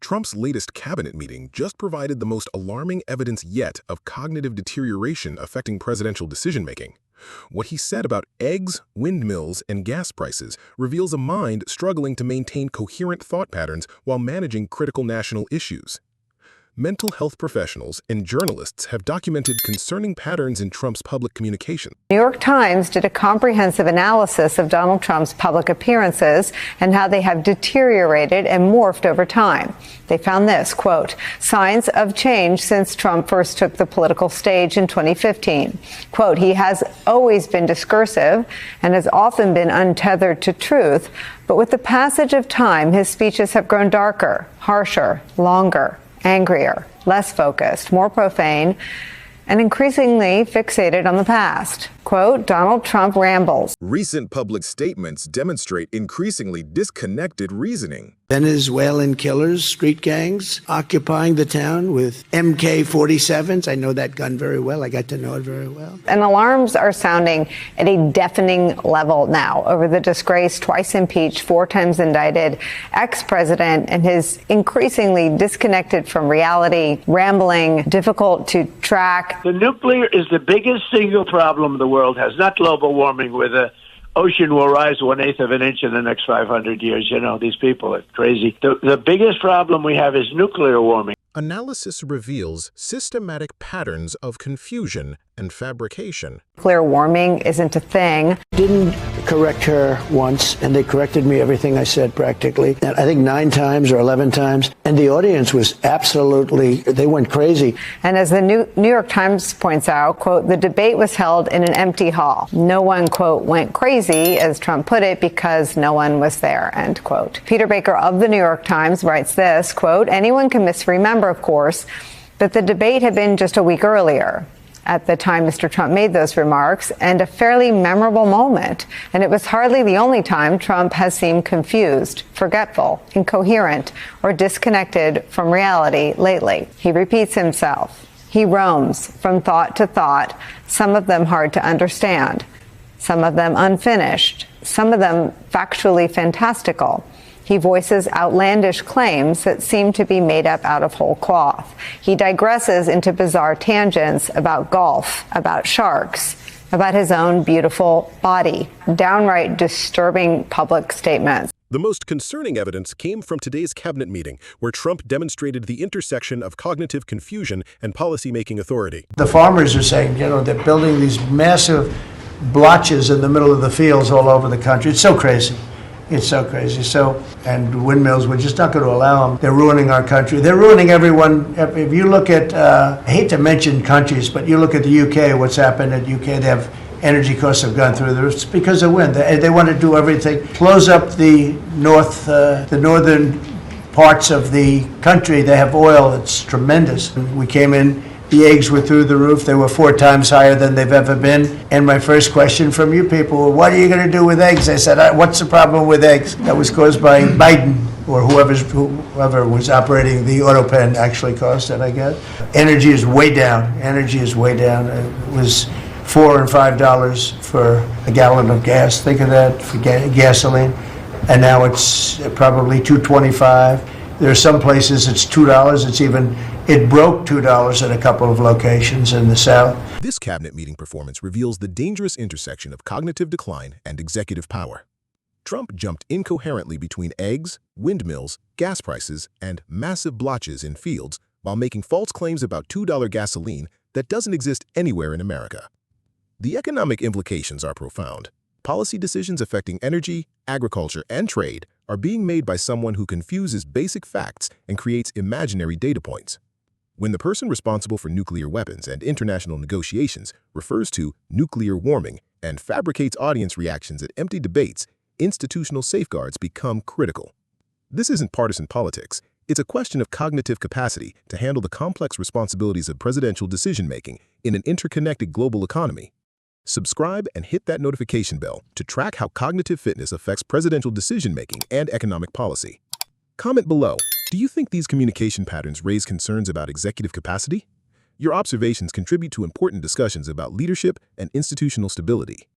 Trump's latest cabinet meeting just provided the most alarming evidence yet of cognitive deterioration affecting presidential decision-making. What he said about eggs, windmills, and gas prices reveals a mind struggling to maintain coherent thought patterns while managing critical national issues. Mental health professionals and journalists have documented concerning patterns in Trump's public communication. The New York Times did a comprehensive analysis of Donald Trump's public appearances and how they have deteriorated and morphed over time. They found this, quote, signs of change since Trump first took the political stage in 2015. Quote, he has always been discursive and has often been untethered to truth, but with the passage of time, his speeches have grown darker, harsher, longer, angrier, less focused, more profane, and increasingly fixated on the past. Quote, Donald Trump rambles. Recent public statements demonstrate increasingly disconnected reasoning. Venezuelan killers, street gangs, occupying the town with MK-47s. I know that gun very well. I got to know it very well. And alarms are sounding at a deafening level now over the disgraced, twice impeached, 4 times indicted ex-president and his increasingly disconnected from reality, rambling, difficult to track. The nuclear is the biggest single problem the world has, not global warming where the ocean will rise 1/8 of an inch in the next 500 years. You know, these people are crazy. The biggest problem we have is nuclear warming. Analysis reveals systematic patterns of confusion and fabrication. Nuclear warming isn't a thing. Didn't correct her once, and they corrected me everything I said practically. And I think 9 times or 11 times. And the audience was absolutely, they went crazy. And as the New York Times points out, quote, the debate was held in an empty hall. No one, quote, went crazy, as Trump put it, because no one was there, end quote. Peter Baker of the New York Times writes this, quote, anyone can misremember, of course, but the debate had been just a week earlier at the time Mr. Trump made those remarks, and a fairly memorable moment. And it was hardly the only time Trump has seemed confused, forgetful, incoherent, or disconnected from reality lately. He repeats himself. He roams from thought to thought, some of them hard to understand, some of them unfinished, some of them factually fantastical. He voices outlandish claims that seem to be made up out of whole cloth. He digresses into bizarre tangents about golf, about sharks, about his own beautiful body. Downright disturbing public statements. The most concerning evidence came from today's cabinet meeting, where Trump demonstrated the intersection of cognitive confusion and policymaking authority. The farmers are saying, you know, they're building these massive blotches in the middle of the fields all over the country. It's so crazy. It's so crazy. And windmills, we're just not going to allow them. They're ruining our country. They're ruining everyone. If you look at, I hate to mention countries, but you look at the UK, what's happened at UK, they have energy costs have gone through the roof. It's because of wind. They want to do everything. Close up the northern parts of the country. They have oil. It's tremendous. We came in. The eggs were through the roof. They were 4 times higher than they've ever been. And my first question from you people, what are you going to do with eggs? I said, what's the problem with eggs? That was caused by Biden, or whoever was operating the auto pen actually caused it, I guess. Energy is way down. Energy is way down. It was $4 and $5 for a gallon of gas. Think of that, for gasoline. And now it's probably $2.25. There are some places it's $2. It broke $2 at a couple of locations in the South. This cabinet meeting performance reveals the dangerous intersection of cognitive decline and executive power. Trump jumped incoherently between eggs, windmills, gas prices, and massive blotches in fields while making false claims about $2 gasoline that doesn't exist anywhere in America. The economic implications are profound. Policy decisions affecting energy, agriculture, and trade are being made by someone who confuses basic facts and creates imaginary data points. When the person responsible for nuclear weapons and international negotiations refers to nuclear warming and fabricates audience reactions at empty debates, institutional safeguards become critical. This isn't partisan politics. It's a question of cognitive capacity to handle the complex responsibilities of presidential decision-making in an interconnected global economy. Subscribe and hit that notification bell to track how cognitive fitness affects presidential decision-making and economic policy. Comment below. Do you think these communication patterns raise concerns about executive capacity? Your observations contribute to important discussions about leadership and institutional stability.